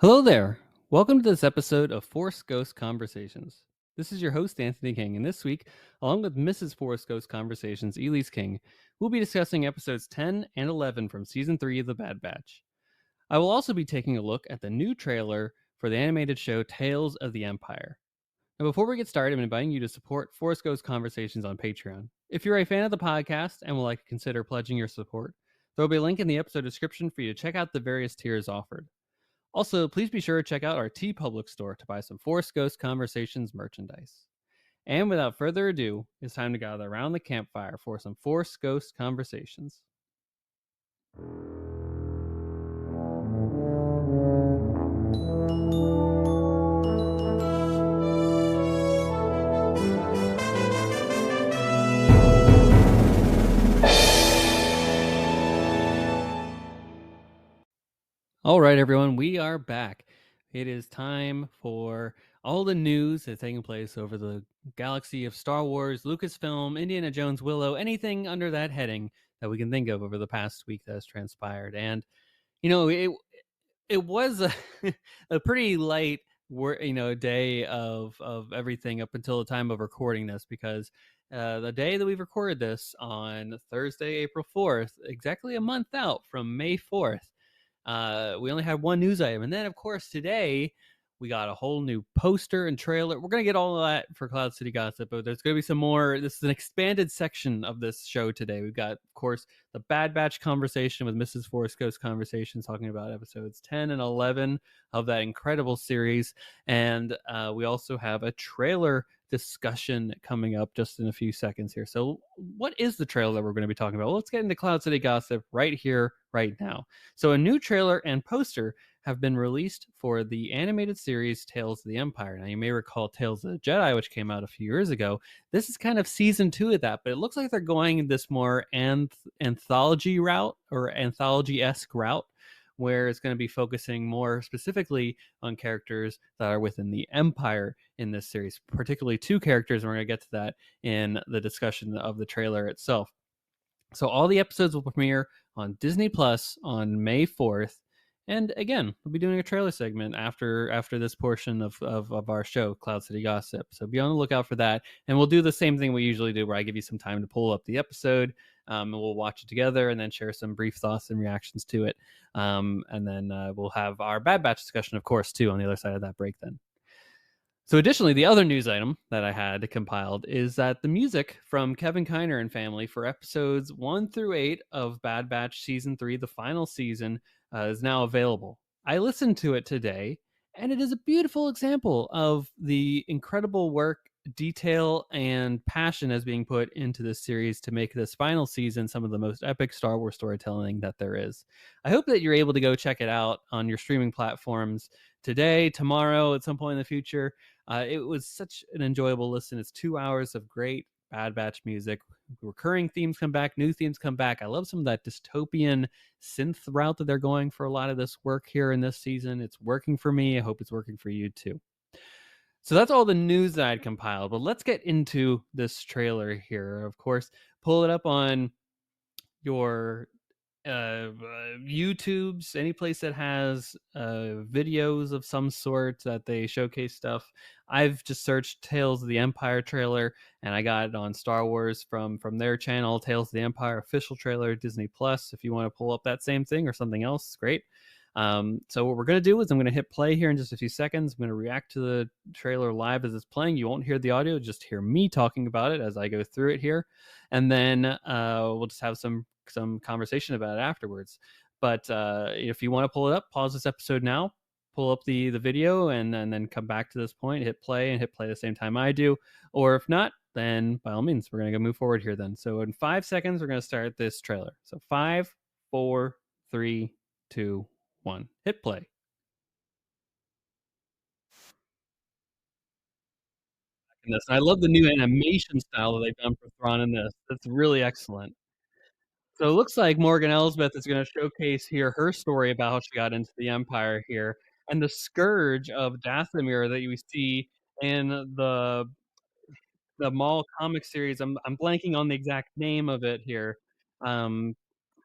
Hello there. Welcome to this episode of Force Ghost Conversations. This is your host, Anthony King, and this week, along with Mrs. Force Ghost Conversations, Elise King, we'll be discussing episodes 10 and 11 from Season 3 of The Bad Batch. I will also be taking a look at the new trailer for the animated show Tales of the Empire. Now, before we get started, I'm inviting you to support Force Ghost Conversations on Patreon. If you're a fan of the podcast and would like to consider pledging your support, there will be a link in the episode description for you to check out the various tiers offered. Also, please be sure to check out our TeePublic store to buy some Force Ghost Conversations merchandise. And without further ado, it's time to gather around the campfire for some Force Ghost Conversations. All right, everyone, we are back. It is time for all the news that's taking place over the galaxy of Star Wars, Lucasfilm, Indiana Jones, Willow, anything under that heading that we can think of over the past week that has transpired. And it was a, a pretty light day of everything up until the time of recording this, because the day that we've recorded this on Thursday, April 4th, exactly a month out from May 4th, we only had one news item. And then, of course, today we got a whole new poster and trailer. We're going to get all of that for Cloud City Gossip, but there's going to be some more. This is an expanded section of this show today. We've got, of course, the Bad Batch conversation with Mrs. Force Ghost Conversations, talking about episodes 10 and 11 of that incredible series. And we also have a trailer discussion coming up just in a few seconds here. So what is the trailer that we're going to be talking about? Well, let's get into Cloud City Gossip right here, right now. So a new trailer and poster have been released for the animated series Tales of the Empire. Now, you may recall Tales of the Jedi, which came out a few years ago. This is kind of season 2 of that, but it looks like they're going this more anthology route, or anthology-esque route, where it's going to be focusing more specifically on characters that are within the Empire in this series, particularly two characters, and we're going to get to that in the discussion of the trailer itself. So all the episodes will premiere on Disney Plus on May 4th. And again, we'll be doing a trailer segment after this portion of our show, Cloud City Gossip. So be on the lookout for that. And we'll do the same thing we usually do, where I give you some time to pull up the episode, and we'll watch it together and then share some brief thoughts and reactions to it. And then we'll have our Bad Batch discussion, of course, too, on the other side of that break then. So additionally, the other news item that I had compiled is that the music from Kevin Kiner and family for episodes 1 through 8 of Bad Batch Season 3, the final season, is now available. I listened to it today, and it is a beautiful example of the incredible work, detail, and passion as being put into this series to make this final season some of the most epic Star Wars storytelling that there is. I hope that you're able to go check it out on your streaming platforms today, tomorrow, at some point in the future. It was such an enjoyable listen. It's 2 hours of great Bad Batch music. Recurring themes come back, new themes come back. I love some of that dystopian synth route that they're going for a lot of this work here in this season. It's working for me. I hope it's working for you too. So that's all the news that I'd compiled. But let's get into this trailer here. Of course, pull it up on your YouTube's, any place that has videos of some sort that they showcase stuff. I've just searched Tales of the Empire trailer, and I got it on Star Wars from their channel, Tales of the Empire official trailer, Disney Plus. If you want to pull up that same thing or something else, great. So what we're going to do is I'm going to hit play here in just a few seconds. I'm going to react to the trailer live as it's playing. You won't hear the audio, just hear me talking about it as I go through it here. And then we'll just have some conversation about it afterwards. But if you want to pull it up, pause this episode now, pull up the video, and then come back to this point, hit play the same time I do. Or if not, then by all means, we're going to go move forward here then. So in 5 seconds, we're going to start this trailer. So 5, 4, 3, 2, 1. Hit play. And I love the new animation style that they've done for Thrawn in this. That's really excellent. So it looks like Morgan Elsbeth is going to showcase here her story about how she got into the Empire here, and the scourge of Dathomir that you see in the Maul comic series. I'm blanking on the exact name of it here.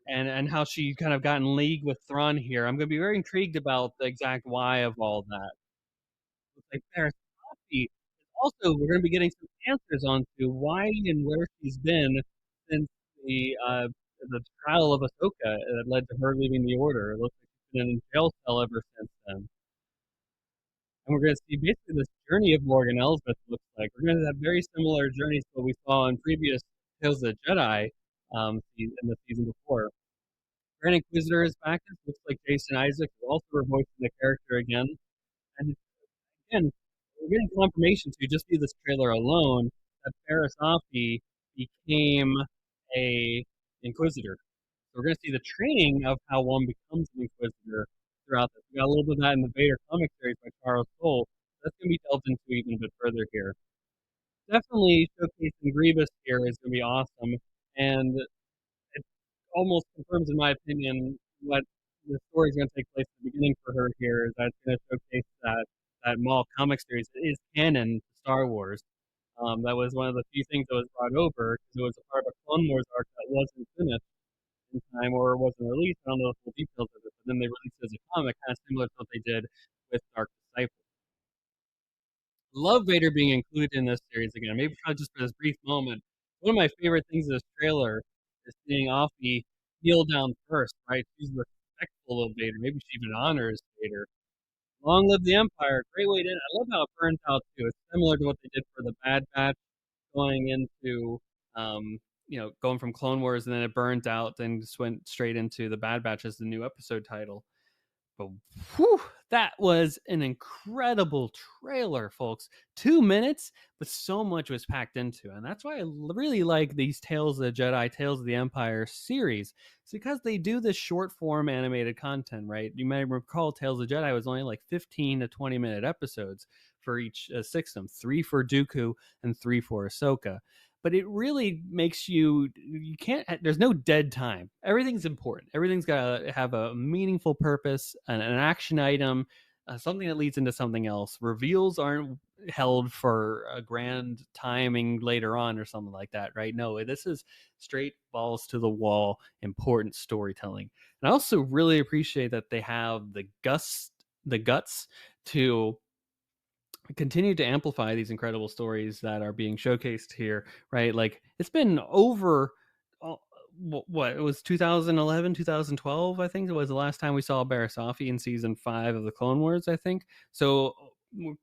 and how she kind of got in league with Thrawn here. I'm gonna be very intrigued about the exact why of all that. It's like Paris Coffee. Also, we're gonna be getting some answers onto why and where she's been since the trial of Ahsoka that led to her leaving the Order. It looks like she's been in a jail cell ever since then. And we're going to see basically this journey of Morgan Elsbeth looks like. We're going to have very similar journeys to what we saw in previous Tales of the Jedi in the season before. Grand Inquisitor is back. It looks like Jason Isaacs is also revoicing the character again. And again, we're getting confirmation to just see this trailer alone that Ferris Offee became a Inquisitor. So we're going to see the training of how one becomes an Inquisitor throughout this. We got a little bit of that in the Vader comic series by Charles Soule. That's going to be delved into even a bit further here. Definitely showcasing Grievous here is going to be awesome, and it almost confirms, in my opinion, what the story is going to take place at the beginning for her here. Is that it's going to showcase that Maul comic series is canon to Star Wars. That was one of the few things that was brought over because it was a part of a Clone Wars arc that wasn't finished in time or wasn't released. I don't know the full details of it, but then they released it as a comic, kind of similar to what they did with Dark Disciple. Love Vader being included in this series again, maybe probably just for this brief moment. One of my favorite things of this trailer is seeing Offie kneel down first, right? She's respectful of Vader. Maybe she even honors Vader. Long live the Empire. Great way to end. I love how it burns out too. It's similar to what they did for the Bad Batch going into going from Clone Wars, and then it burned out and just went straight into the Bad Batch as the new episode title. But whew, that was an incredible trailer, folks. 2 minutes, but so much was packed into. And that's why I really like these Tales of the Jedi, Tales of the Empire series. It's because they do this short form animated content, right? You may recall Tales of the Jedi was only like 15 to 20-minute episodes for each system, 3 for Dooku and 3 for Ahsoka. But it really makes you can't, there's no dead time. Everything's important. Everything's got to have a meaningful purpose, an action item, something that leads into something else. Reveals aren't held for a grand timing later on or something like that, right? No, this is straight balls to the wall, important storytelling. And I also really appreciate that they have the guts to continue to amplify these incredible stories that are being showcased here, right? Like it's been over what it was 2011 2012, I think it was the last time we saw Barriss Offee in season 5 of the Clone Wars, I think. So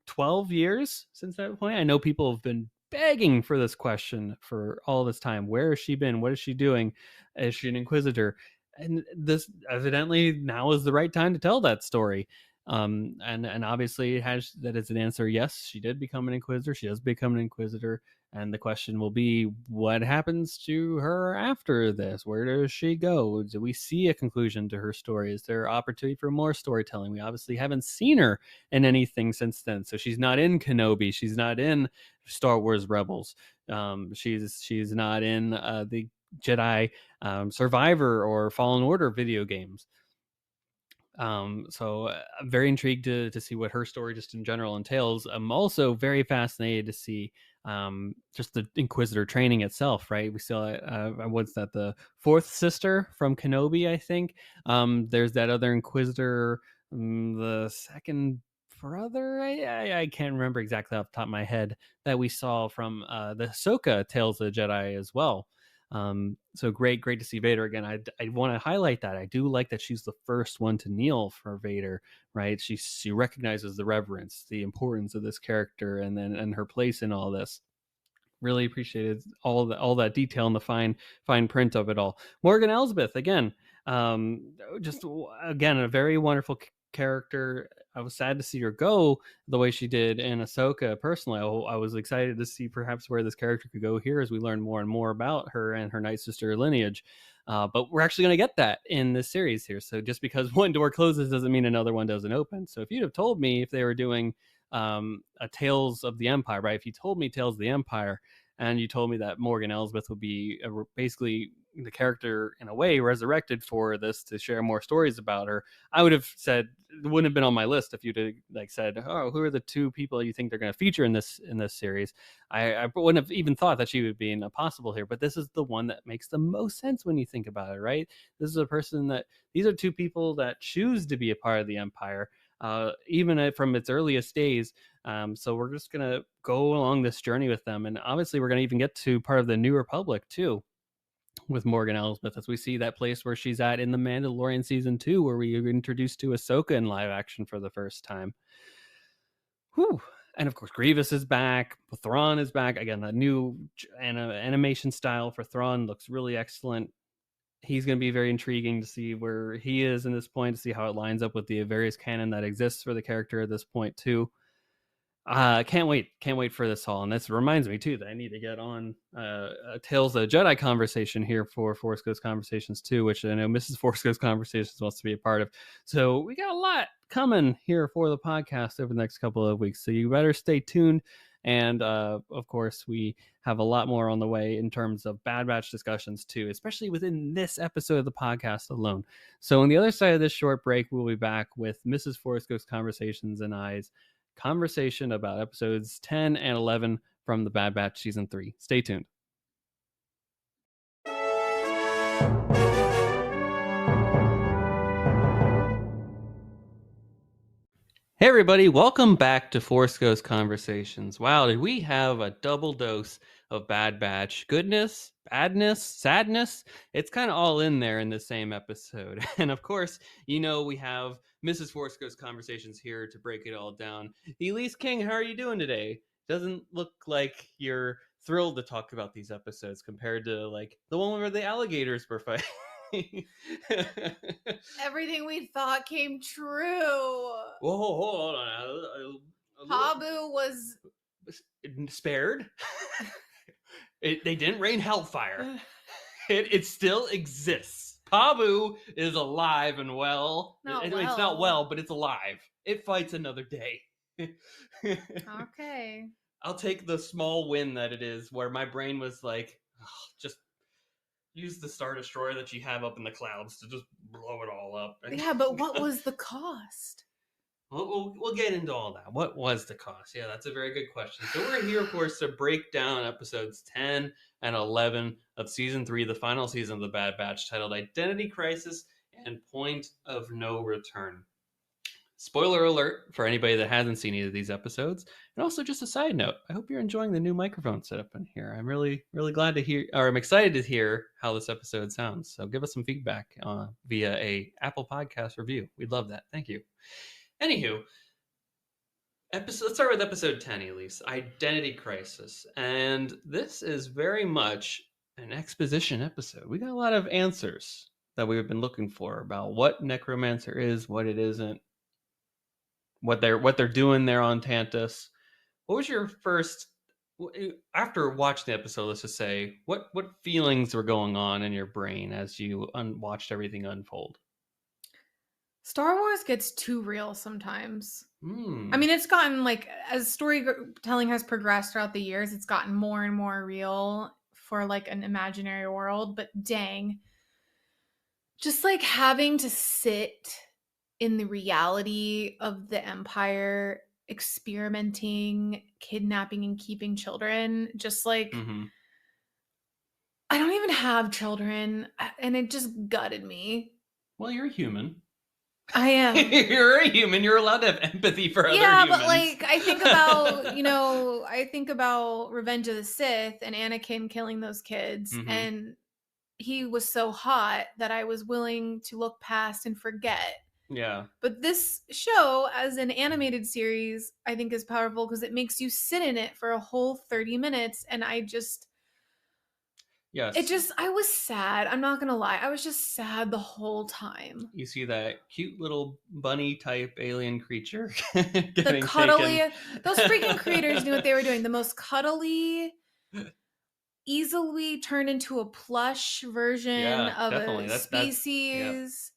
12 years since that point. I know people have been begging for this question for all this time. Where has she been? What is she doing? Is she an Inquisitor? And this evidently now is the right time to tell that story. And obviously it has that as an answer. Yes, she did become an Inquisitor. She does become an Inquisitor, and the question will be, what happens to her after this? Where does she go? Do we see a conclusion to her story? Is there opportunity for more storytelling? We obviously haven't seen her in anything since then, so she's not in Kenobi. She's not in Star Wars Rebels. She's not in the Jedi Survivor or Fallen Order video games. So I'm very intrigued to see what her story just in general entails. I'm also very fascinated to see just the Inquisitor training itself, right? We still what's that, the fourth sister from Kenobi, I think. There's that other Inquisitor, the second brother, I can't remember exactly off the top of my head, that we saw from the Ahsoka Tales of the Jedi as well. So great to see Vader again. I want to highlight that. I do like that she's the first one to kneel for Vader, right? She recognizes the reverence, the importance of this character, and her place in all this. Really appreciated all that detail and the fine print of it all. Morgan Elsbeth again, just again a very wonderful character. I was sad to see her go the way she did in Ahsoka. Personally, I was excited to see perhaps where this character could go here as we learn more and more about her and her Night Sister lineage. But we're actually going to get that in this series here. So just because one door closes doesn't mean another one doesn't open. So if you'd have told me if they were doing a Tales of the Empire, right? If you told me Tales of the Empire and you told me that Morgan Elsbeth would be basically the character in a way resurrected for this to share more stories about her, I would have said it wouldn't have been on my list if you'd have like said, "Oh, who are the two people you think they're going to feature in this series?" I wouldn't have even thought that she would be possible here, but this is the one that makes the most sense when you think about it, right? This is a person that these are two people that choose to be a part of the Empire, even from its earliest days. So we're just gonna go along this journey with them, and obviously we're gonna even get to part of the New Republic too, with Morgan Elsbeth, as we see that place where she's at in The Mandalorian season 2, where we are introduced to Ahsoka in live action for the first time. Whew. And of course, Grievous is back. Thrawn is back again. The new animation style for Thrawn looks really excellent. He's going to be very intriguing to see where he is in this point, to see how it lines up with the various canon that exists for the character at this point too. Can't wait for this all. And this reminds me too that I need to get on a Tales of the Jedi conversation here for Force Ghost Conversations too, which I know Mrs. Force Ghost Conversations wants to be a part of. So we got a lot coming here for the podcast over the next couple of weeks, so you better stay tuned. And of course, we have a lot more on the way in terms of Bad Batch discussions too, especially within this episode of the podcast alone. So on the other side of this short break, we'll be back with Mrs. Force Ghost Conversations and I's conversation about episodes 10 and 11 from the Bad Batch season 3. Stay tuned. Hey everybody, welcome back to Force Ghost Conversations. Wow, did we have a double dose of Bad Batch goodness, badness, sadness? It's kind of all in there in the same episode. And of course, we have Mrs. Force Ghost Conversations here to break it all down. Elise King, how are you doing today? Doesn't look like you're thrilled to talk about these episodes compared to like the one where the alligators were fighting. Everything we thought came true. Whoa, hold on. Pabu was spared. They didn't rain hellfire. It still exists. Pabu is alive and well. It's not well, but it's alive. It fights another day. Okay. I'll take the small win that it is, where my brain was like, oh, just use the Star Destroyer that you have up in the clouds to just blow it all up. Yeah, but what was the cost? We'll get into all that. What was the cost? Yeah, that's a very good question. So we're here, of course, to break down episodes 10 and 11 of season 3, the final season of the Bad Batch, titled Identity Crisis and Point of No Return. Spoiler alert for anybody that hasn't seen either of these episodes. And also, just a side note, I hope you're enjoying the new microphone setup in here. I'm really, really glad to hear, or I'm excited to hear how this episode sounds. So give us some feedback via a Apple Podcast review. We'd love that. Thank you. Anywho, let's start with episode 10, Elise, Identity Crisis. And this is very much an exposition episode. We got a lot of answers that we've been looking for about what Necromancer is, what it isn't, what they're doing there on Tantus. What was your first, after watching the episode, let's just say, what feelings were going on in your brain as you watched everything unfold? Star Wars gets too real sometimes. I mean, it's gotten, like, as storytelling has progressed throughout the years, it's gotten more and more real for, like, an imaginary world. But dang, just, like, having to sit in the reality of the Empire experimenting, kidnapping, and keeping children, just like, I don't even have children, and it just gutted me. Well, you're a human. I am. You're a human. You're allowed to have empathy for other humans. Yeah, but like I think about Revenge of the Sith and Anakin killing those kids, and he was so hot that I was willing to look past and forget. Yeah. But this show, as an animated series, I think is powerful because it makes you sit in it for a whole 30 minutes, and I just... Yes. I was sad. I'm not going to lie. I was just sad the whole time. You see that cute little bunny type alien creature the cuddly... Those freaking creators knew what they were doing. The most cuddly, easily turned into a plush version of a species.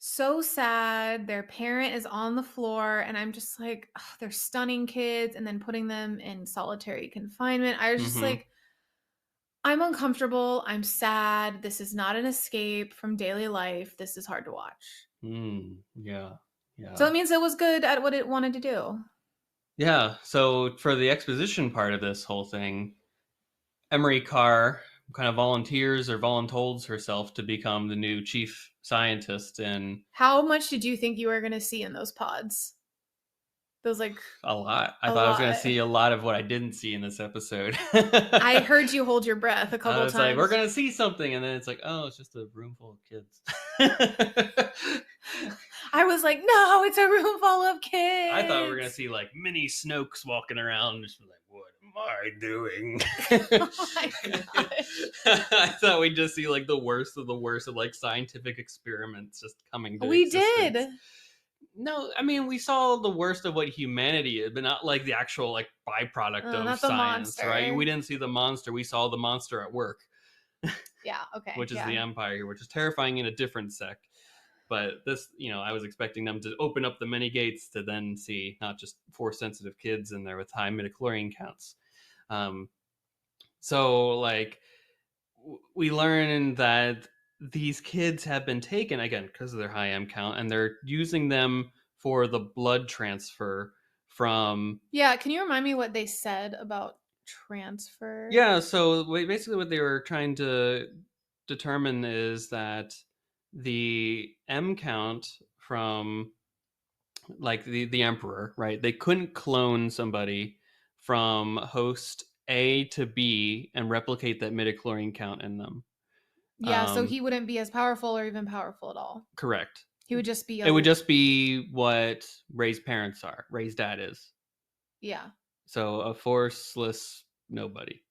so sad. Their parent is on the floor, and I'm just like, "Ugh, they're stunning kids and then putting them in solitary confinement." I was just Mm-hmm. like, I'm uncomfortable. I'm sad. This is not an escape from daily life. This is hard to watch. Yeah. So Yeah. it means it was good at what it wanted to do. Yeah. So for the exposition part of this whole thing, Emerie Carr kind of volunteers or voluntold herself to become the new chief scientist in How much did you think you were going to see in those pods? Those like a lot. I a thought I was going to lot. see a lot of what I didn't see in this episode. I heard you hold your breath a I couple was like, we're times. going to see something. And then it's like, oh, it's just a room full of kids. I was like, no, it's a room full of I thought we were going to kids. see like mini Snokes walking around. Just like, what am I doing? Oh my gosh. I thought we'd just see like the worst of like scientific experiments just coming to We existence. did. No, I mean we saw the worst of what humanity is, but not like the actual like byproduct of Not the science, right? monster. We didn't see the monster; we saw the monster at work, Yeah, okay. which is the Yeah. Empire, which is terrifying in a different sect. But this, I was expecting them to open up the many gates to then see not just force sensitive kids in there with high midichlorian counts. Um, so like we learn that these kids have been taken again because of their high M count, and they're using them for the blood transfer from. Yeah, can you remind me what they said about transfer? Yeah, so basically what they were trying to determine is that the M count from like the emperor, right? They couldn't clone somebody from host A to B and replicate that midichlorian count in them. Yeah, so Um, he wouldn't be as powerful or even powerful at all. Correct. He would just be It a would just be what Ray's parents are. Ray's dad is. yeah. So a forceless nobody.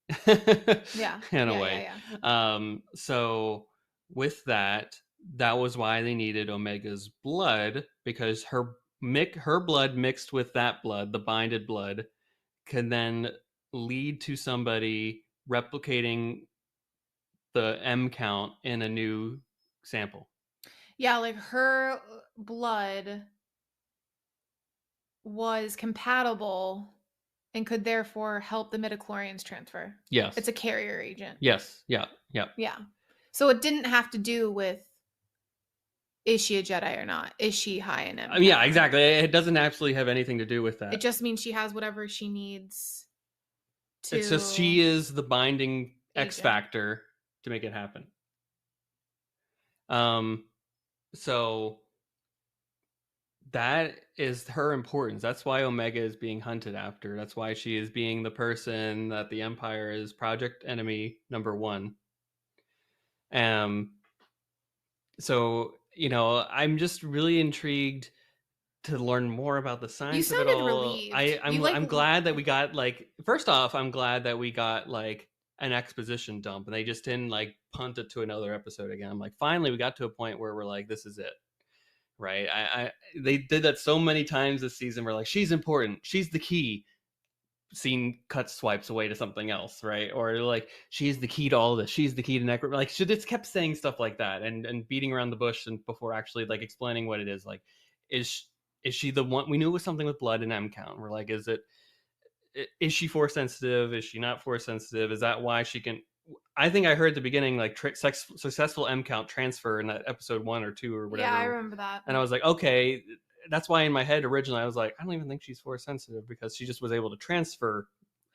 Yeah. In a Yeah, way. yeah, yeah. So with that, that was why they needed Omega's blood, because her blood mixed with that blood, the binded blood, can then lead to somebody replicating the M count in a new sample. Yeah, like her blood was compatible and could therefore help the midichlorians transfer. It's Yes. a carrier agent. Yes. Yeah. Yeah. Yeah. So it didn't have to do with is she a Jedi or not? Is she high in M Yeah, count? exactly. It doesn't actually have anything to do with It that. just means she has whatever she needs It's just she to is the binding X agent. factor to make it happen. Um, so that is her importance. That's why Omega is being hunted after. That's why she is being the person that the Empire is Project Enemy #1. Um, so I'm just really intrigued to learn more about the You science of it sounded all. relieved. You I'm glad that we got like first off, I'm glad that we got like an exposition dump and they just didn't like punt it to another episode again. I'm like, finally we got to a point where we're like, this is it. Right. I they did that so many times this season. We're like, she's important, she's the key. Scene cuts swipes away to something else, right? Or like she's the key to all this, she's the key to Necro. Like she just kept saying stuff like that and beating around the bush and before actually like explaining what it is. Like, is is she the one? We knew it was something with blood and M count. We're like, is she force sensitive? Is she not force sensitive? Is that why she can? I think I heard at the beginning like successful M count transfer in that episode 1 or 2 or Yeah, I whatever, remember that. and I was like, okay, that's why in my head originally I was like, I don't even think she's force sensitive because she just was able to transfer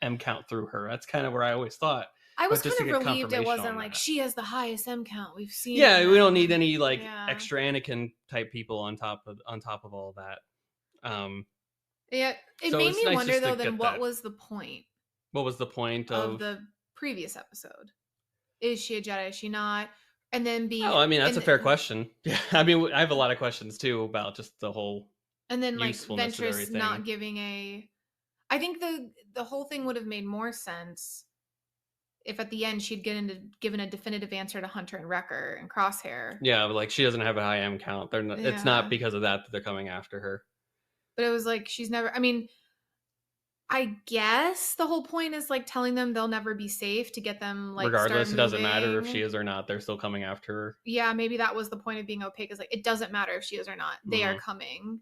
M count through her. That's kind of where I always thought. I was But just kind to of get relieved it confirmation wasn't on like that. she has the highest M count we've seen. Yeah, we don't need any like Yeah. extra Anakin type people on top of all that. Yeah, it So made it's me nice wonder just to though. Then get what that. was the point What was the point of of? the previous episode? Is she a Jedi? Is she not? And then Oh, I mean that's a and fair question. Yeah, I mean I have a lot of questions too about just the whole and then like usefulness of Ventress everything. not giving a. I think the whole thing would have made more sense if at the end she'd given a definitive answer to Hunter and Wrecker and Crosshair. Yeah, but like she doesn't have a high M count. They're not, it's not Yeah, because of that they're coming after her. but it was like she's never. I mean, I guess the whole point is, like, telling them they'll never be safe to get them, like, start Regardless, it doesn't matter if she moving. is or not. They're still coming after her. Yeah, maybe that was the point of being opaque, is, like, it doesn't matter if she is or not, they are Mm, coming.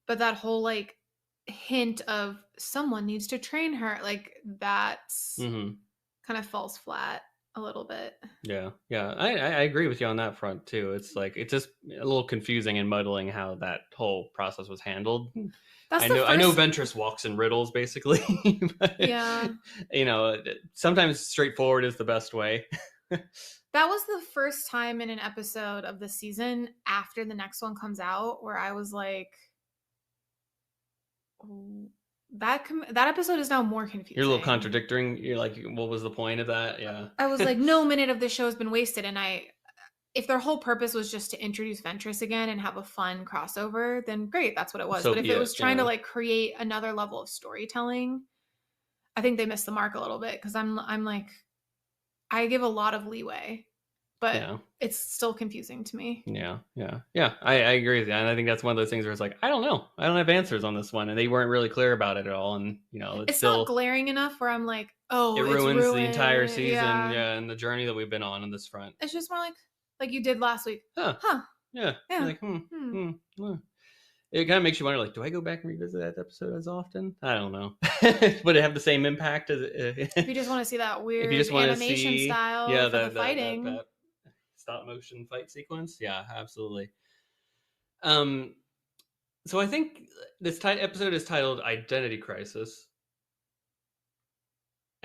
But that whole, like, hint of someone needs to train her, like, that's hmm kind of falls flat a little bit. Yeah, yeah. I agree with you on that front too. It's like it's just a little confusing and muddling how that whole process was handled. That's the I know first Ventress walks in riddles basically, but Yeah. sometimes straightforward is the best way. That was the first time in an episode of the season after the next one comes out where I was like, "Oh, that episode is now more You're a little confusing." contradicting. You're like, what was the point of that? Yeah. I was like, "No minute of the show has been wasted," and if their whole purpose was just to introduce Ventress again and have a fun crossover, then great, that's what it was. So But if be it it. was trying to, Yeah. like, create another level of storytelling, I think they missed the mark a little bit because I'm like, I give a lot of leeway, but Yeah. it's still confusing to me. Yeah, yeah, yeah. I agree with you, and I think that's one of those things where it's like, I don't know, I don't have answers on this one, and they weren't really clear about it at all, and it's It's not still glaring enough where I'm like, it "Oh, it's ruins the entire ruined." season, Yeah. yeah, and the journey that we've been on this front. It's just more like you did last week. Huh? Huh. Yeah. You're Yeah. like, Hmm. hmm. It kind of makes you wonder, like, do I go back and revisit that episode as often? I don't know. Would it have the same impact as If you just want to see that if you weird just want to animation see, style yeah, for the that fighting. stop motion fight sequence? Yeah, absolutely. Um, so I think this episode is titled "Identity Crisis."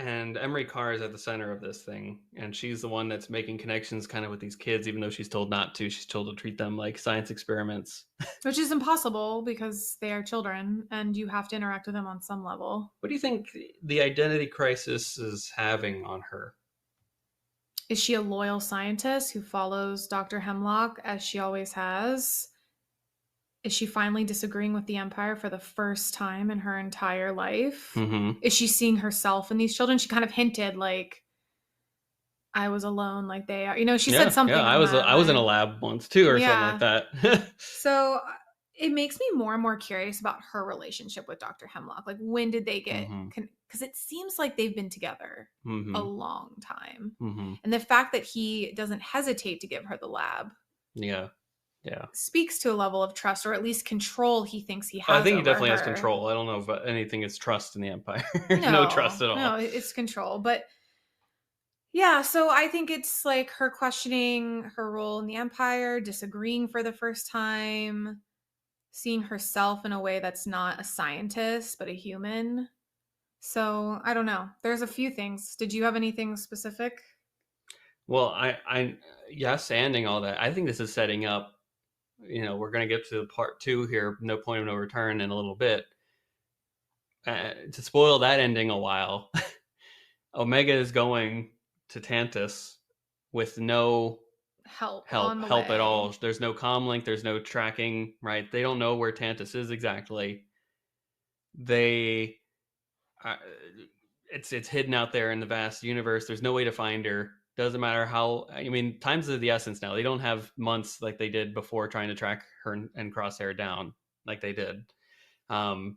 And Emerie Carr is at the center of this thing, and she's the one that's making connections kind of with these kids, even though she's told not to. She's told to treat them like science experiments. Which is impossible because they are children and you have to interact with them on some level. What do you think the identity crisis is having on her? Is she a loyal scientist who follows Dr. Hemlock as she always has? Is she finally disagreeing with the Empire for the first time in her entire life? Mm-hmm. Is she seeing herself in these children? She kind of hinted, like, I was alone like they are. She said Yeah, yeah. something on that I was in a line. lab once too, or something like Yeah. that. So it makes me more and more curious about her relationship with Dr. Hemlock. Like, when did they get, mm-hmm. because it seems like they've been together a Mm-hmm. long time. Mm-hmm. And the fact that he doesn't hesitate to give her the lab Yeah, yeah. speaks to a level of trust, or at least control, he thinks he I has think he over definitely has her. control. I don't know if anything is trust in the Empire. No trust No, at no, all. it's control. But yeah, so I think it's like her questioning her role in the Empire, disagreeing for the first time, seeing herself in a way that's not a scientist, but a human. So I don't know. There's a few things. Did you have anything specific? Well, yes, ending all that. I think this is setting up. We're going to get to part two here, no point of no return, in a little bit. To spoil that ending a while, Omega is going to Tantus with no Help on the help at all. way. There's no comm link. There's no tracking. Right? They don't know where Tantus is exactly. They, uh, it's hidden out there in the vast universe. There's no way to find her. Doesn't matter how. I mean, time's of the essence now. They don't have months like they did before trying to track her and Crosshair down like they did. Um,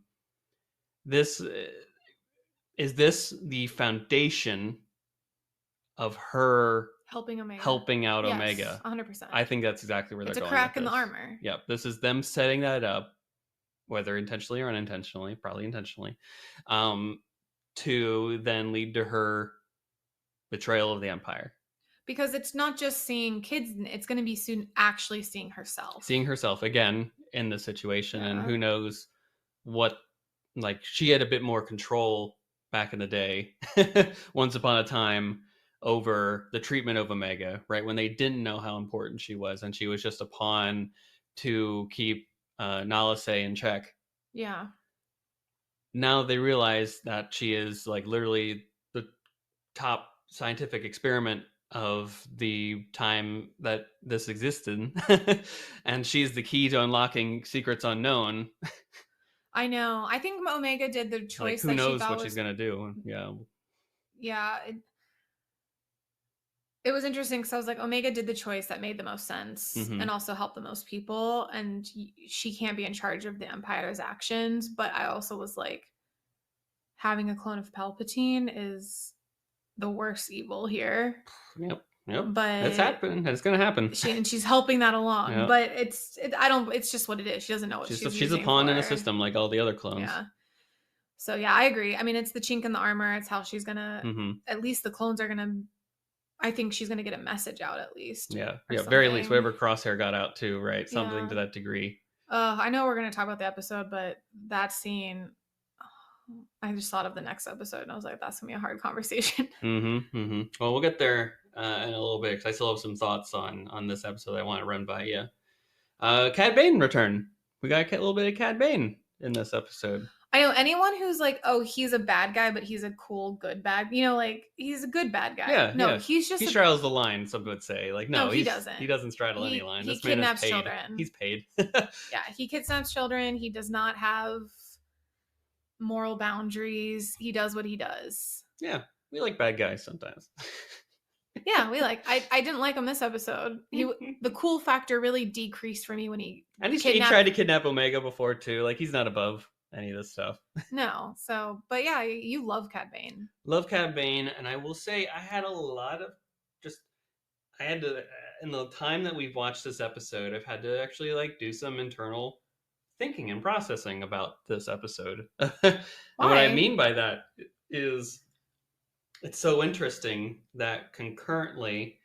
this is this the foundation of her Helping Omega. helping out Yes, Omega. 100%. I think that's exactly where they're It's a going with crack in the this. armor. Yep, this is them setting that up, whether intentionally or unintentionally, probably intentionally, to then lead to her betrayal of the Empire. Because it's not just seeing kids, it's going to be soon actually seeing herself. Seeing herself again in the situation, and Yeah. who knows what, like, she had a bit more control back in the day, once upon a time, over the treatment of Omega, right? When they didn't know how important she was, and she was just a pawn to keep Nalase in check. Yeah. Now they realize that she is, like, literally the top scientific experiment of the time that this existed. And she's the key to unlocking secrets unknown. I know. I think Omega did the Like, choice who that she knows thought what she's was, gonna do. Yeah. yeah. It was interesting because I was like, Omega did the choice that made the most sense Mm-hmm. and also helped the most people. And she can't be in charge of the Empire's actions. But I also was like, having a clone of Palpatine is the worst evil here. Yep. It's But happening. It's gonna happen. she's helping that along. Yeah. But it's just what it is. She doesn't know what she's She's a using pawn in a for. system like all the other clones. Yeah. So yeah, I agree. I mean, it's the chink in the armor. It's how she's gonna. Mm-hmm. At least the clones are gonna. I think she's gonna get a message out at least. Yeah. Or Yeah. Very least, something. whatever Crosshair got out too, right? Something Yeah. to that degree. I know we're gonna talk about the episode, but that scene, I just thought of the next episode, and I was like, that's gonna be a hard conversation. Mm-hmm. Mm-hmm. Well, we'll get there in a little bit because I still have some thoughts on this episode I want to run by you. Cad Bane return. We got a little bit of Cad Bane in this episode. I know anyone who's like, oh, he's a bad guy, but he's a cool, good bad. You know, like he's a good bad guy. Yeah, no, yeah. he's just he straddles the line. Some would say, like, no, he doesn't. He doesn't straddle any line. He This man is kidnaps paid. children. He's paid. Yeah, he kidnaps children. He does not have moral boundaries. He does what he does. Yeah, we like bad guys sometimes. Yeah, we like. I didn't like him this episode. The cool factor really decreased for me when he tried to kidnap Omega before too. Like he's not above any of this stuff. No, so but yeah, you love Cad Bane. Love Cad Bane, and I will say I had to in the time that we've watched this episode, I've had to actually like do some internal thinking and processing about this episode. And what I mean by that is it's so interesting that concurrently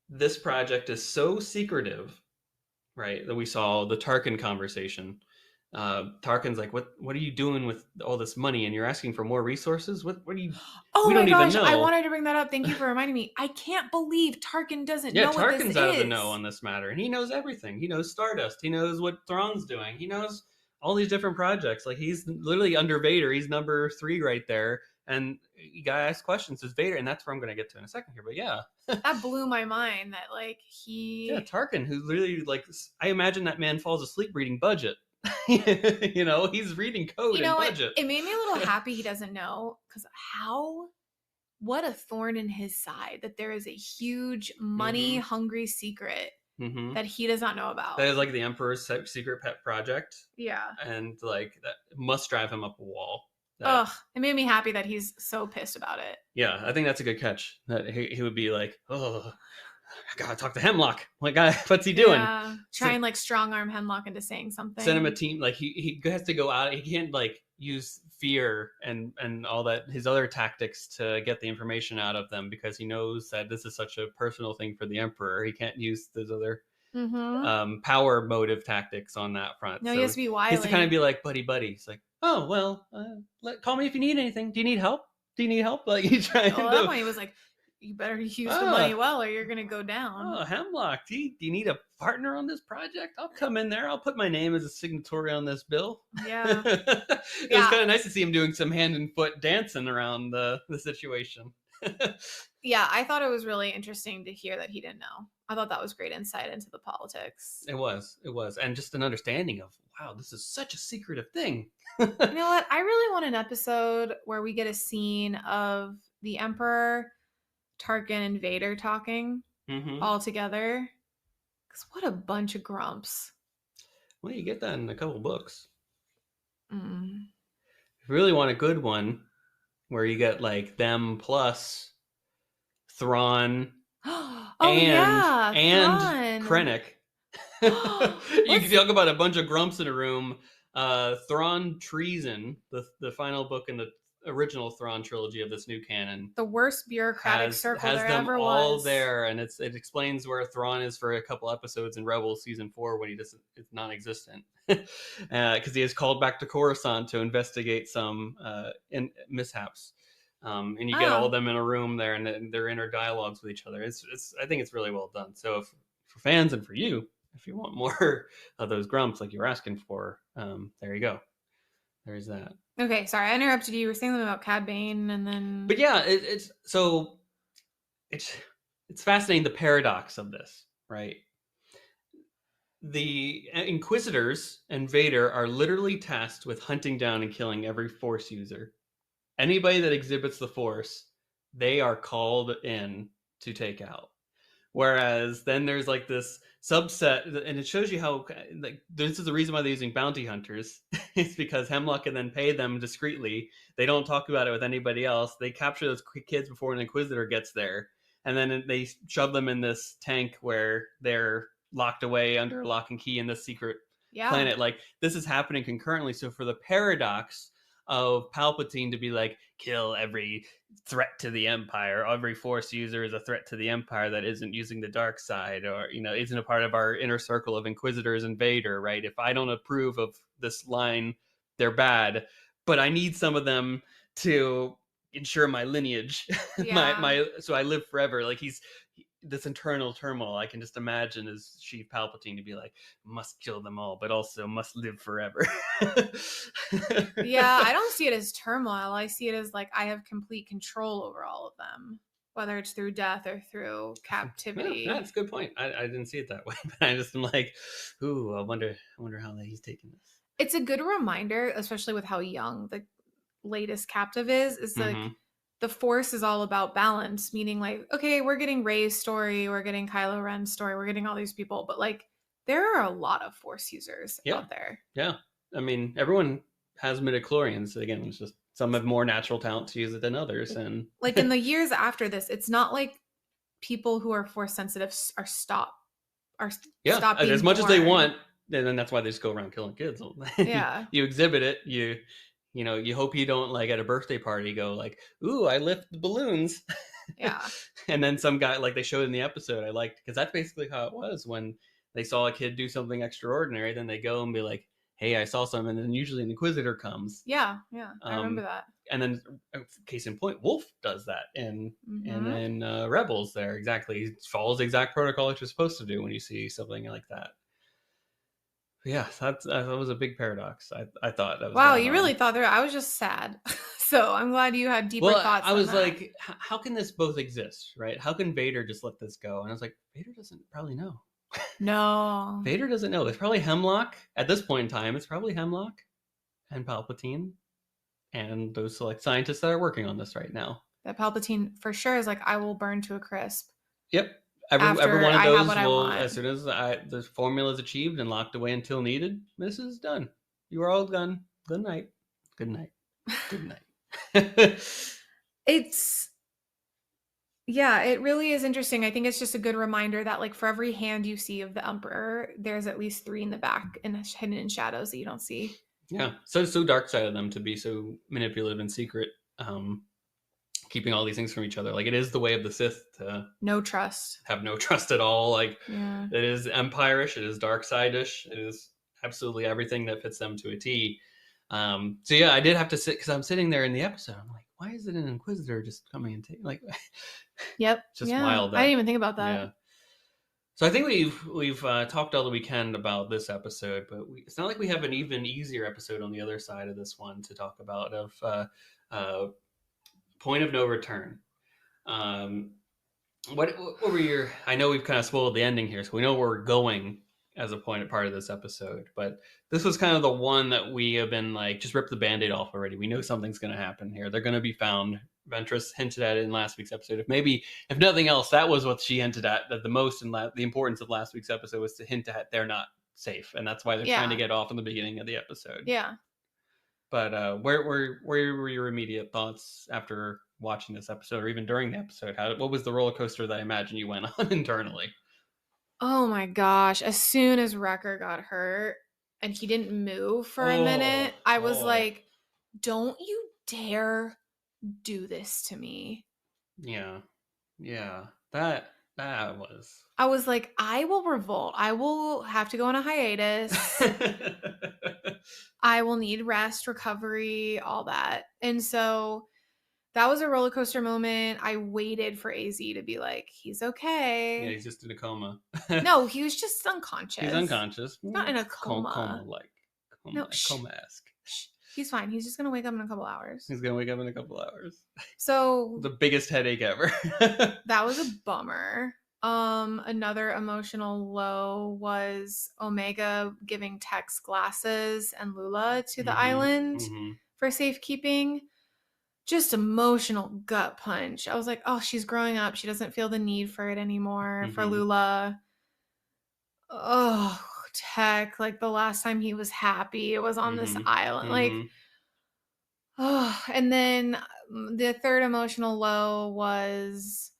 this project is so secretive, right? That we saw the Tarkin conversation. Tarkin's like, what are you doing with all this money? And you're asking for more resources? What are you? Oh we my don't gosh, even know. I wanted to bring that up. Thank you for reminding me. I can't believe Tarkin doesn't know what this is. Yeah, Tarkin's out of the know on this matter. And he knows everything. He knows Stardust. He knows what Thrawn's doing. He knows all these different projects. Like he's literally under Vader. He's number 3 right there. And you gotta ask questions. Is Vader? And that's where I'm gonna get to in a second here. But yeah. That blew my mind that like Yeah, Tarkin, who literally like I imagine that man falls asleep reading budget. You know, he's reading code and budget. It made me a little happy he doesn't know, because what a thorn in his side that there is a huge money hungry secret that he does not know about. That is like the Emperor's secret pet project. Yeah. And like that must drive him up a wall. It made me happy that he's so pissed about it. Yeah, I think that's a good catch. That he would be like, oh, I gotta talk to Hemlock. Like, what's he doing? Yeah, try and like strong arm Hemlock into saying something. Send him a team. Like he has to go out. He can't like use fear and all that his other tactics to get the information out of them, because he knows that this is such a personal thing for the Emperor. He can't use those other power motive tactics on that front. No, so he has to be wily. He has to kind of be like buddy. He's like, oh well, call me if you need anything. Do you need help? Like he's trying. At that point, he was like, you better use the money well, or you're gonna go down. Oh, Hemlock, do you need a partner on this project? I'll come in there. I'll put my name as a signatory on this bill. Yeah. It was kind of nice to see him doing some hand and foot dancing around the situation. Yeah, I thought it was really interesting to hear that he didn't know. I thought that was great insight into the politics. It was. And just an understanding of, wow, this is such a secretive thing. You know what? I really want an episode where we get a scene of the Emperor, Tarkin, and Vader talking all together. Because what a bunch of grumps. Well, you get that in a couple books. If you really want a good one, where you get like them plus Thrawn and Krennic. You can talk about a bunch of grumps in a room. Thrawn Treason, the final book in the original Thrawn trilogy of this new canon, the worst bureaucratic circle has there them ever all was. there, and it explains where Thrawn is for a couple episodes in Rebels season 4 when it's non-existent, because he is called back to Coruscant to investigate some mishaps. And you get all of them in a room there, and their inner dialogues with each other. I think it's really well done. So for fans and for you, if you want more of those grumps like you were asking for, there you go. There's that. Okay, sorry, I interrupted you. You were saying something about Cad Bane, and then. But yeah, it's fascinating, the paradox of this, right? The Inquisitors and Vader are literally tasked with hunting down and killing every Force user. Anybody that exhibits the Force, they are called in to take out. Whereas then there's like this subset, and it shows you how like this is the reason why they're using bounty hunters. It's because Hemlock can then pay them discreetly. They don't talk about it with anybody else. They capture those kids before an Inquisitor gets there, and then they shove them in this tank where they're locked away under lock and key in this secret Yeah. planet. Like this is happening concurrently. So for the paradox of Palpatine to be like, kill every threat to the Empire, every Force user is a threat to the Empire that isn't using the dark side, or isn't a part of our inner circle of Inquisitors and Vader, right? If I don't approve of this line, they're bad, but I need some of them to ensure my lineage, Yeah. so I live forever. Like this internal turmoil, I can just imagine as Chief Palpatine to be like, must kill them all, but also must live forever. Yeah, I don't see it as turmoil. I see it as like I have complete control over all of them, whether it's through death or through No, captivity. that's a good point. I didn't see it that way, but I just am like, ooh, I wonder how he's taking this. It's a good reminder, especially with how young the latest captive is like Mm-hmm. the Force is all about balance, meaning like, okay, we're getting Rey's story, we're getting Kylo Ren's story, we're getting all these people, but like there are a lot of Force users Yeah, out there. yeah. I mean, everyone has midichlorians. Again, it's just some have more natural talent to use it than others, and Like in the years after this, it's not like people who are Force sensitive are yeah, stop as being much as they born. want, and then that's why they just go around killing kids. Yeah. You exhibit it. You hope you don't like at a birthday party go like, ooh, I lift the balloons. Yeah. And then some guy, like they showed in the episode, I liked, because that's basically how it was when they saw a kid do something extraordinary. Then they go and be like, hey, I saw something. And then usually an Inquisitor comes. Yeah. Yeah. I remember Um, that. and then, case in point, Wolf does that. And Mm-hmm. then Rebels there, exactly. He follows the exact protocol that you're supposed to do when you see something like that. Yeah, that was a big paradox. I thought that was Wow, going you really on. thought there. I was just sad. So I'm glad you had deeper Well, thoughts I than was that. like, how can this both exist, right? How can Vader just let this go? And I was like, Vader doesn't probably know. No. Vader doesn't know. It's probably Hemlock at this point in time. It's probably Hemlock and Palpatine and those select scientists that are working on this right now. That Palpatine for sure is like, I will burn to a crisp Yep. Every after one of I have what those I will, as want. soon as the formula is achieved and locked away until needed, this is done. You are all done. Good night. Good night. Good night. It's yeah, it really is interesting. I think it's just a good reminder that like for every hand you see of the Emperor, there's at least three in the back and hidden in shadows that you don't see. Yeah, so dark side of them to be so manipulative and secret, keeping all these things from each other. Like it is the way of the Sith to No trust. have no trust at all. Like Yeah. it is empire-ish, it is dark side-ish, it is absolutely everything that fits them to a T. So yeah, I did have to sit because I'm sitting there in the episode. I'm like, why is it an Inquisitor just coming and take like? Yep. Just Yeah. wild I didn't that even think about that. yeah. So I think we've talked all the weekend about this episode, but it's not like we have an even easier episode on the other side of this one to talk about of uh, point of no return. Um, what were your? I know we've kind of spoiled the ending here, so we know where we're going as a part of this episode. But this was kind of the one that we have been like, just rip the band-aid off already. We know something's going to happen here. They're going to be found. Ventress hinted at it in last week's episode. If nothing else, that was what she hinted at. That the most and the importance of last week's episode was to hint at they're not safe, and that's why they're trying to Yeah. get off in the beginning of the episode. Yeah. But where were your immediate thoughts after watching this episode, or even during the episode? What was the roller coaster that I imagine you went on internally? Oh my gosh. As soon as Wrecker got hurt and he didn't move for a Oh, minute, I was oh, like, don't you dare do this to me. yeah, yeah. That was. I was like, I will revolt. I will have to go on a hiatus. I will need rest, recovery, all that. And so that was a roller coaster moment. I waited for AZ to be like, he's Yeah, okay. he's just in a coma. No, he was just He's unconscious. unconscious. Not in a Coma coma. like No, shh. coma-esque. Shh. He's fine. He's just gonna wake up in a couple hours. He's gonna wake up in a couple hours. So The biggest headache ever. that was a bummer. Another emotional low was Omega giving Tex glasses and Lula to the Mm-hmm, island mm-hmm. for safekeeping. just emotional gut punch. I was like, oh, she's growing up. She doesn't feel the need for it anymore. For Mm-hmm. Lula. Oh, Tech. Like the last time he was happy, it was on this Mm-hmm. island. Like, Mm-hmm. oh, and then the third emotional low was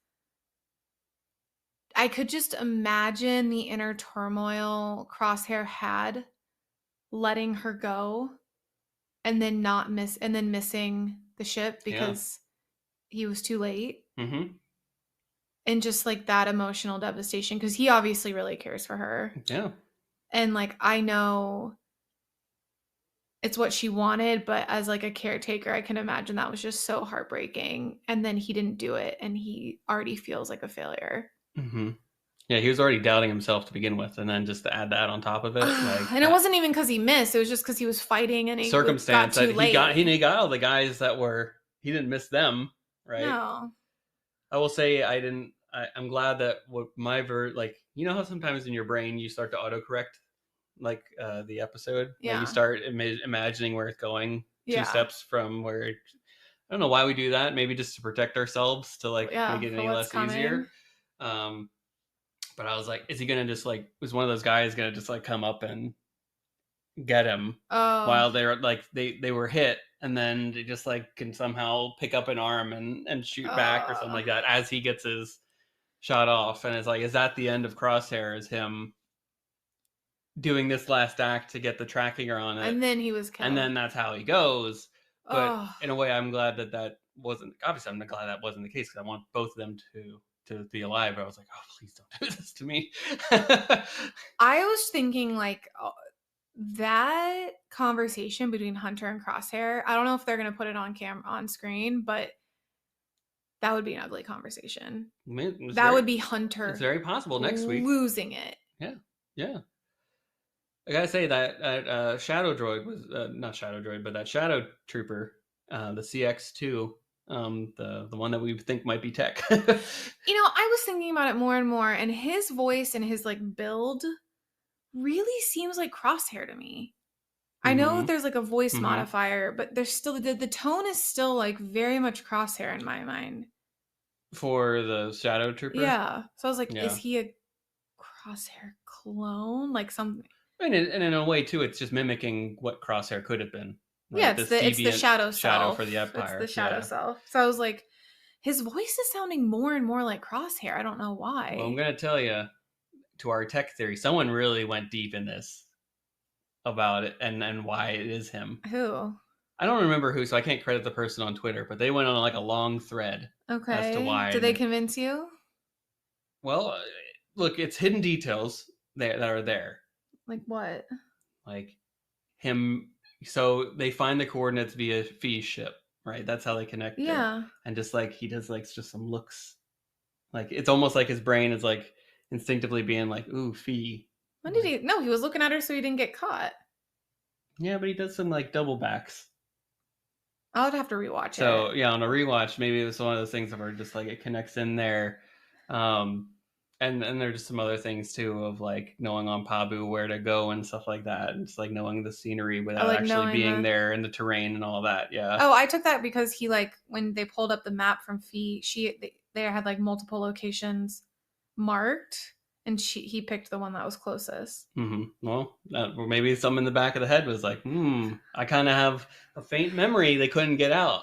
I could just imagine the inner turmoil Crosshair had letting her go and then not miss and then missing the ship Yeah. because he was too late. Mm-hmm. And just like that emotional devastation because he obviously really cares for her. Yeah. And like I know it's what she wanted, but as like a caretaker, I can imagine that was just so heartbreaking. And then he didn't do it and he already feels like a failure. Mm-hmm. Yeah, he was already doubting himself to begin with, and then just to add that on top of it, like And it wasn't even because he missed, it was just because he was fighting and he got circumstance that too late. he got all the guys that were he didn't miss them, right? No. I will say I didn't. I'm glad that what my like you know how sometimes in your brain you start to autocorrect like the episode, like you Yeah. start imagining where it's going two Yeah. steps from where I don't know why we do that. Maybe just to protect ourselves to like make Yeah. it For any what's less easier. coming. Um, but I was like, is he gonna just like was one of those guys gonna just like come up and get him Oh. while they're like they were hit and then they just like can somehow pick up an arm and shoot back or something Uh, like that as he gets his shot off, and it's like is that the end of Crosshair, is him doing this last act to get the tracking on it and then he was and killed. then that's how he goes. But Oh. in a way I'm glad that that wasn't, obviously I'm glad that wasn't the case because I want both of them to be alive, but I was like, oh please don't do this to me. I was thinking like that conversation between Hunter and Crosshair. I don't know if they're gonna put it on on screen, but that would be an ugly conversation. That would be it's Hunter very possible next week. losing it. Yeah, yeah. I gotta say that Shadow Droid was not Shadow Droid, but that Shadow Trooper, the CX2, the one that we think might be Tech. You know, I was thinking about it more and more, and his voice and his like build really seems like Crosshair to me. I know Mm-hmm. there's like a voice Mm-hmm. modifier, but there's still the tone is still like very much Crosshair in my mind. For the Shadow Trooper, Yeah. So I was like, is yeah, he a Crosshair clone? Like some and in a way too, it's just mimicking what Crosshair could have been, yeah, right? This it's the deviant shadow shadow for self. the It's the Empire. shadow Yeah. self. So I was like, his voice is sounding more and more like Crosshair. I don't know Well, I'm why. gonna tell you, to our tech theory, someone really went deep in this about it and why it is him. Who? I don't remember who, so I can't credit the person on Twitter, but they went on like a long thread as to Okay. why. Did they convince you? Well, look, it's hidden details that are there, Like what? like him. So they find the coordinates via Fee's ship, right? That's how they connect it, Yeah. and just like he does, like just some looks, like it's almost like his brain is like instinctively being like, "Ooh, Fee." When did Like, he? No, he was looking at her so he didn't get caught. yeah, but he does some like double backs. I would have to rewatch So it. yeah, on a rewatch, maybe it was one of those things where just like it connects in there, um, and there's just some other things too of like knowing on Pabu where to go and stuff like that, and just like knowing the scenery I without like actually knowing being the. there and the terrain and all that. Yeah. Oh, I took that because he like when they pulled up the map from Fee, they had like multiple locations marked, and he picked the one that was closest. Well, maybe some in the back of the head was like, I kind of have a faint memory they couldn't get out.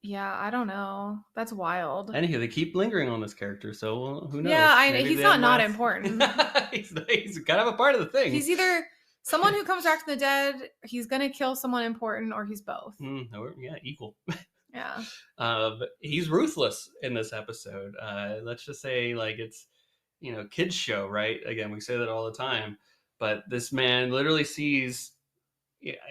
Yeah, I don't know. That's wild. Anywho, they keep lingering on this character, so who Yeah, knows? I Maybe he's the not last. important. He's kind of a part of the thing. He's either someone who comes back from the dead, he's gonna kill someone important, or he's both. Yeah, equal. Yeah. But he's ruthless in this episode. Let's just say, like, it's kids show, right? Again, we say that all the time, but this man literally sees.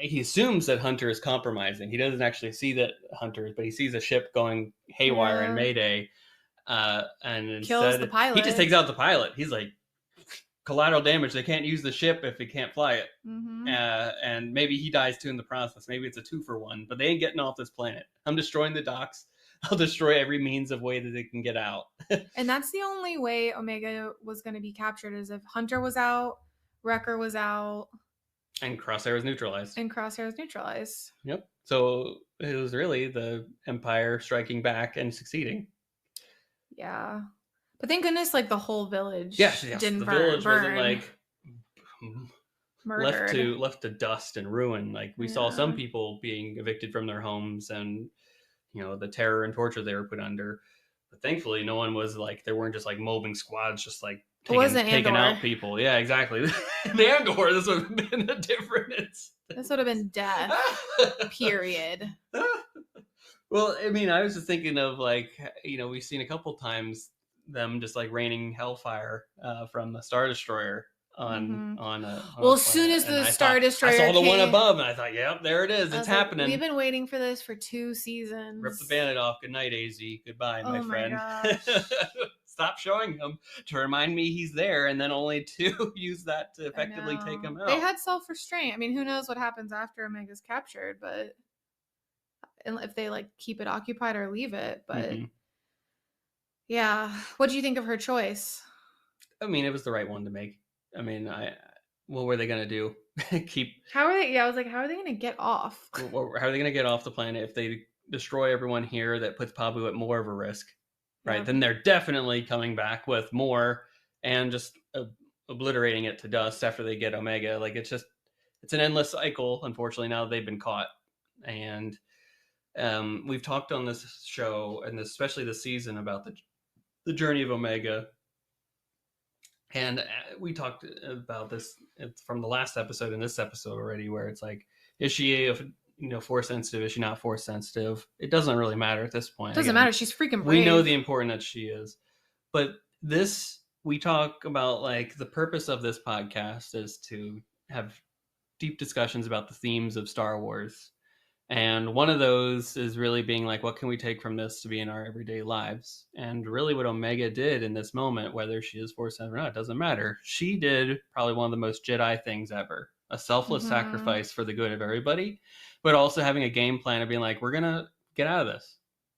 He assumes that Hunter is compromising. He doesn't actually see that Hunter is, but he sees a ship going haywire in Yeah. Mayday, and Kills the instead he just pilot. takes out the pilot. He's like, collateral damage. They can't use the ship if they can't fly it. Mm-hmm. And maybe he dies too in the process. Maybe it's a 2-for-1, but they ain't getting off this planet. I'm destroying the docks. I'll destroy every means of way that they can get out. And that's the only way Omega was going to be captured is if Hunter was out, Wrecker was out, And Crosshair is neutralized. and Crosshair was neutralized. Yep. So it was really the Empire striking back and succeeding. Yeah. But thank goodness, like the whole Yes, village yes. didn't The village wasn't burn, like murdered. left to dust and ruin. Like we saw some Yeah. people being evicted from their homes, and the terror and torture they were put under. But thankfully, no one was like there weren't just like mobbing squads, just like It taking wasn't taking Andor. out people. Yeah, exactly. In Andor, this would have been a different This would have been instance. death. Period. Well, I mean, I was just thinking of like we've seen a couple times them just like raining hellfire from the Star Destroyer Hmm. on a Well, as soon planet, as and the I Star thought I Destroyer saw the one came, above, and I thought, yep, there it is, I it's was like, we've happening. been waiting for this for 2 Rip the seasons. bandit off. Good night, AZ. Goodbye, my Oh my friend. gosh. Stop showing him to remind me he's there, and then only to use that to I effectively take know. him They out. had self restraint. I mean, who knows what happens after Omega's captured, but and if they like keep it occupied or leave it. But Hmm. yeah. What do you think of her choice? I mean, it was the right one to make. I mean, what were they gonna do? Keep How are they? Yeah, I was like, how are they going to get off? How are they gonna get off the planet if they destroy everyone here? That puts Pabu at more of a risk, right? Yeah. Then they're definitely coming back with more and just obliterating it to dust after they get Omega. Like it's an endless cycle. Unfortunately, now that they've been caught, and we've talked on this show and especially this season about the journey of Omega. And we talked about this from the last episode and this episode already, where it's like, is she force sensitive? Is she not force sensitive? It doesn't really matter at this point. Doesn't Again, matter. She's freaking we know brave. the importance that she is, but this we talk about like the purpose of this podcast is to have deep discussions about the themes of Star Wars. And one of those is really being like, what can we take from this to be in our everyday lives? And really, what Omega did in this moment, whether she is force sensitive or not, doesn't matter. She did probably one of the most Jedi things ever, a selfless Hmm. sacrifice for the good of everybody, but also having a game plan of being like, we're gonna get out of this,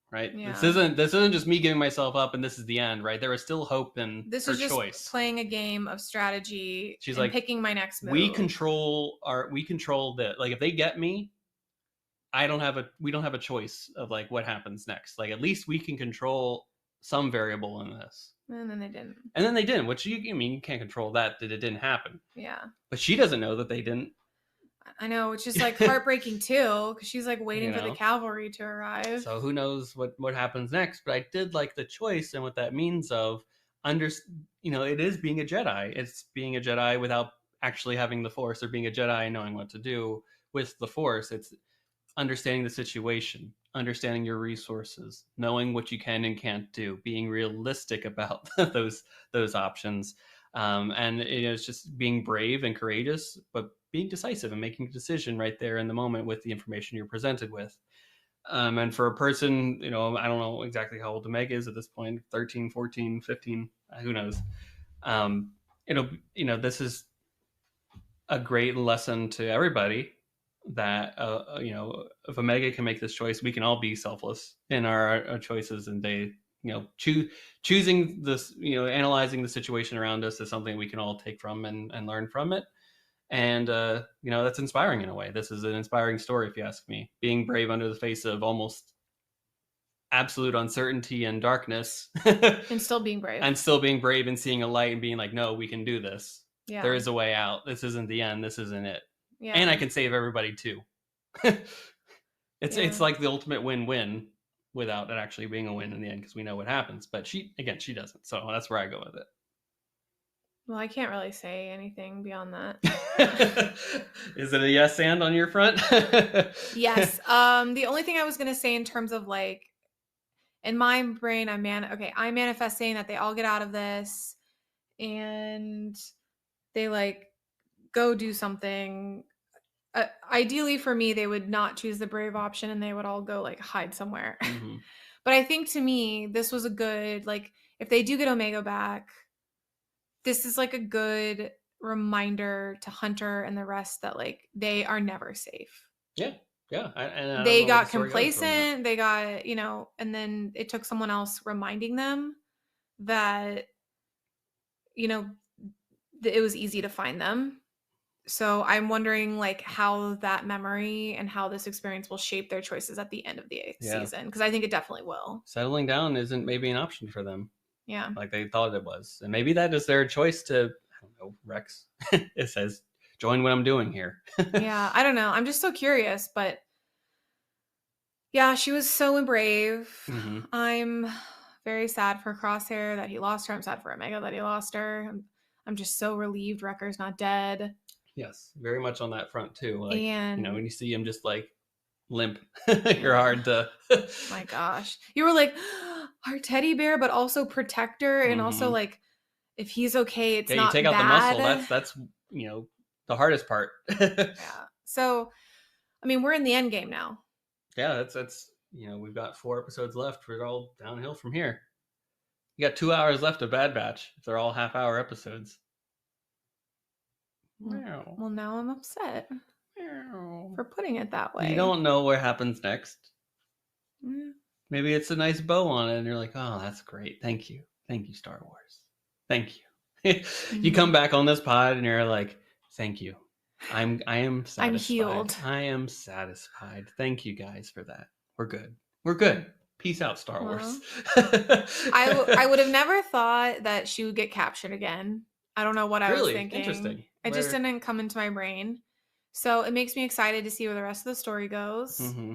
right? Yeah. This isn't just me giving myself up and this is the end, right? There is still hope in This her is just choice. playing a game of strategy She's and like, picking my next we move. control the like if they get me, we don't have a choice of like what happens next. Like at least we can control some variable in this. And then they didn't. And then they didn't, which I mean you can't control that it didn't happen. Yeah. But she doesn't know that they didn't. I know, which is like heartbreaking too, because she's like waiting you for the know. cavalry to arrive. So who knows what happens next? But I did like the choice and what that means of under it is being a Jedi. It's being a Jedi without actually having the Force, or being a Jedi and knowing what to do with the Force. It's understanding the situation, understanding your resources, knowing what you can and can't do, being realistic about those options, and it's just being brave and courageous, but being decisive and making a decision right there in the moment with the information you're presented with. And for a person, I don't know exactly how old Meg is at this point, 13, 14, 15, who knows. Um, this is a great lesson to everybody that if Omega can make this choice, we can all be selfless in our choices, and they choosing this, analyzing the situation around us is something we can all take from and learn from it. And that's inspiring in a way. This is an inspiring story, if you ask me. Being brave under the face of almost absolute uncertainty and darkness, And still being brave. and still being brave and seeing a light and being like, no, we can do this. Yeah. There is a way out. This isn't the end. This isn't it. Yeah. And I can save everybody too. It's like the ultimate win-win without it actually being a win in the end, because we know what happens. But she doesn't. So that's where I go with it. Well, I can't really say anything beyond that. Is it a yes and on your front? Yes. The only thing I was gonna say in terms of like in my brain, I'm manifesting that they all get out of this and they like go do something. Ideally for me, they would not choose the brave option and they would all go like hide somewhere. Mm-hmm. But I think to me, this was a good, like, if they do get Omega back, this is like a good reminder to Hunter and the rest that like they are never safe. Yeah. Yeah. And I don't They know where the got story goes from that. complacent, they got, and then it took someone else reminding them that, it was easy to find them. So I'm wondering like how that memory and how this experience will shape their choices at the end of the 8th Yeah. season, because I think it definitely will. Settling down isn't maybe an option for them Yeah. like they thought it was. And maybe that is their choice to, I don't know, Rex. It says, join what I'm doing here. Yeah, I don't know. I'm just so curious, but yeah, she was so brave. Mm-hmm. I'm very sad for Crosshair that he lost her. I'm sad for Omega that he lost her. I'm just so relieved Wrecker's not dead. Yes, very much on that front too. Like, And when you see him just like limp, you're yeah, hard to. my gosh. You were like our teddy bear, but also protector, and also Mm-hmm. like if he's okay, it's Yeah, you take not out the muscle. bad. That's the hardest part. Yeah. So, I mean, we're in the end game now. Yeah, that's we've got 4 episodes left. We're all downhill from here. You got 2 hours left of Bad Batch. If they're all half-hour episodes. Meow. Well, now I'm upset Meow. for putting it that way. You don't know what happens next. Yeah. Maybe it's a nice bow on it, and you're like, "Oh, that's great. Thank you, Star Wars. Thank you." You come back on this pod, and you're like, "Thank you. I am satisfied. I'm healed. I am satisfied. Thank you guys for that. We're good. We're good. Peace out, Star Wars." I would have never thought that she would get captured again. I don't know what I was Really thinking. interesting. It just didn't come into my brain. So it makes me excited to see where the rest of the story goes. Mm-hmm.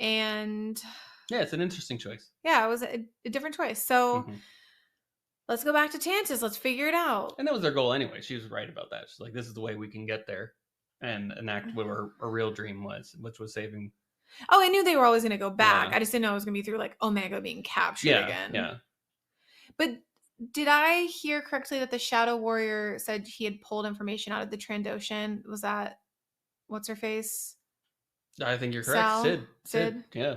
And yeah, it's an interesting choice. Yeah, it was a different choice. So let's go back to Tantus. Let's figure it out. And that was their goal anyway. She was right about that. She's like, this is the way we can get there and enact what her real dream was, which was saving. Oh, I knew they were always going to go back. Yeah. I just didn't know it was going to be through like Omega being captured again. Yeah. But did I hear correctly that the Shadow Warrior said he had pulled information out of the Trandoshan? Was that what's her face? I think you're correct. Sid. Yeah.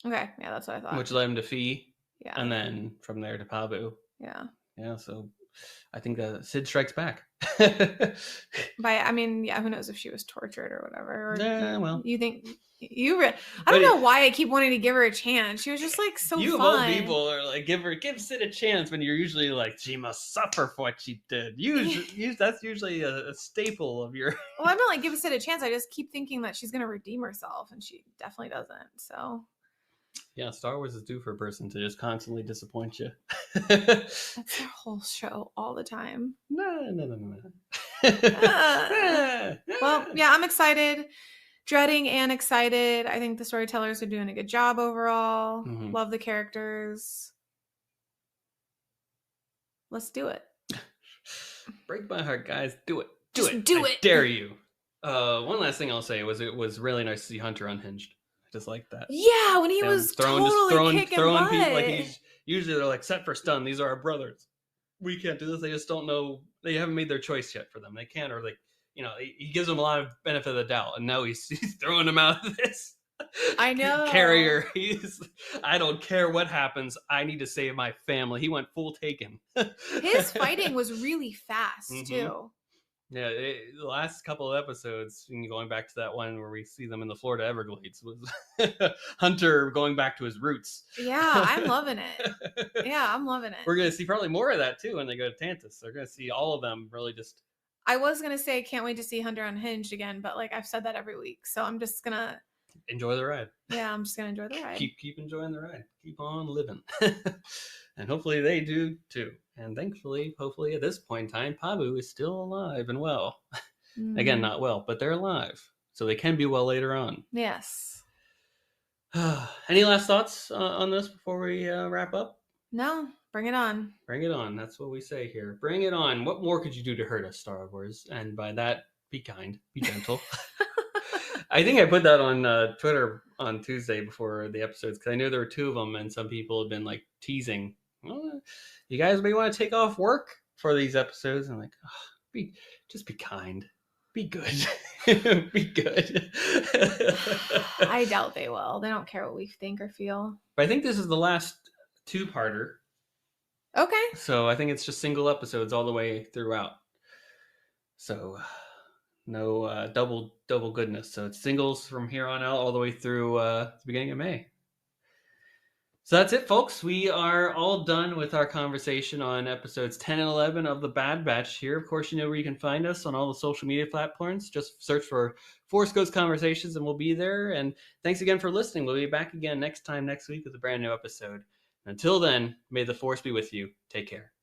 Okay. Yeah, that's what I thought. Which led him to Fee. Yeah. And then from there to Pabu. Yeah. Yeah. So I think Sid strikes back. I mean, yeah, who knows if she was tortured or whatever. Or, well. You think I don't know why I keep wanting to give her a chance. She was just like so you fun. Of all people are like give Sid a chance when you're usually like she must suffer for what she did. That's usually a staple of your. Well, I'm not like give Sid a chance. I just keep thinking that she's gonna redeem herself, and she definitely doesn't. So. Yeah, Star Wars is due for a person to just constantly disappoint you. That's their whole show all the time. No. Well, yeah, I'm excited. Dreading and excited. I think the storytellers are doing a good job overall. Love the characters. Let's do it. Break my heart, guys. Do it. Do it. I dare you. One last thing I'll say was it was really nice to see Hunter unhinged. Just like that. Yeah, when he was throwing people like he's usually they're like set for stun. These are our brothers. We can't do this. They just don't know. They haven't made their choice yet for them. They can't, or like he gives them a lot of benefit of the doubt, and now he's throwing them out of this. I know. Carrier. I don't care what happens. I need to save my family. He went full Taken. His fighting was really fast too. Yeah, the last couple of episodes, going back to that one where we see them in the Florida Everglades, was Hunter going back to his roots. Yeah, I'm loving it. Yeah, I'm loving it. We're going to see probably more of that, too, when they go to Tantus. They're going to see all of them really just... I was going to say, I can't wait to see Hunter unhinged again, but like I've said that every week, so I'm just going to... Enjoy the ride. Yeah, I'm just going to enjoy the ride. Keep enjoying the ride. Keep on living. And hopefully they do, too. And thankfully, hopefully at this point in time, Pabu is still alive and well. Again, not well, but they're alive. So they can be well later on. Yes. Any last thoughts on this before we wrap up? No, bring it on. Bring it on. That's what we say here. Bring it on. What more could you do to hurt us, Star Wars? And by that, be kind, be gentle. I think I put that on Twitter on Tuesday before the episodes because I knew there were 2 of them, and some people had been like teasing. Oh, you guys may want to take off work for these episodes. I'm like, just be kind, be good, be good. I doubt they will. They don't care what we think or feel. But I think this is the last 2-parter. Okay. So I think it's just single episodes all the way throughout. So no double goodness. So it's singles from here on out all the way through the beginning of May. So that's it, folks. We are all done with our conversation on episodes 10 and 11 of The Bad Batch here. Of course, you know where you can find us on all the social media platforms. Just search for Force Ghost Conversations and we'll be there. And thanks again for listening. We'll be back again next week with a brand new episode. Until then, may the Force be with you. Take care.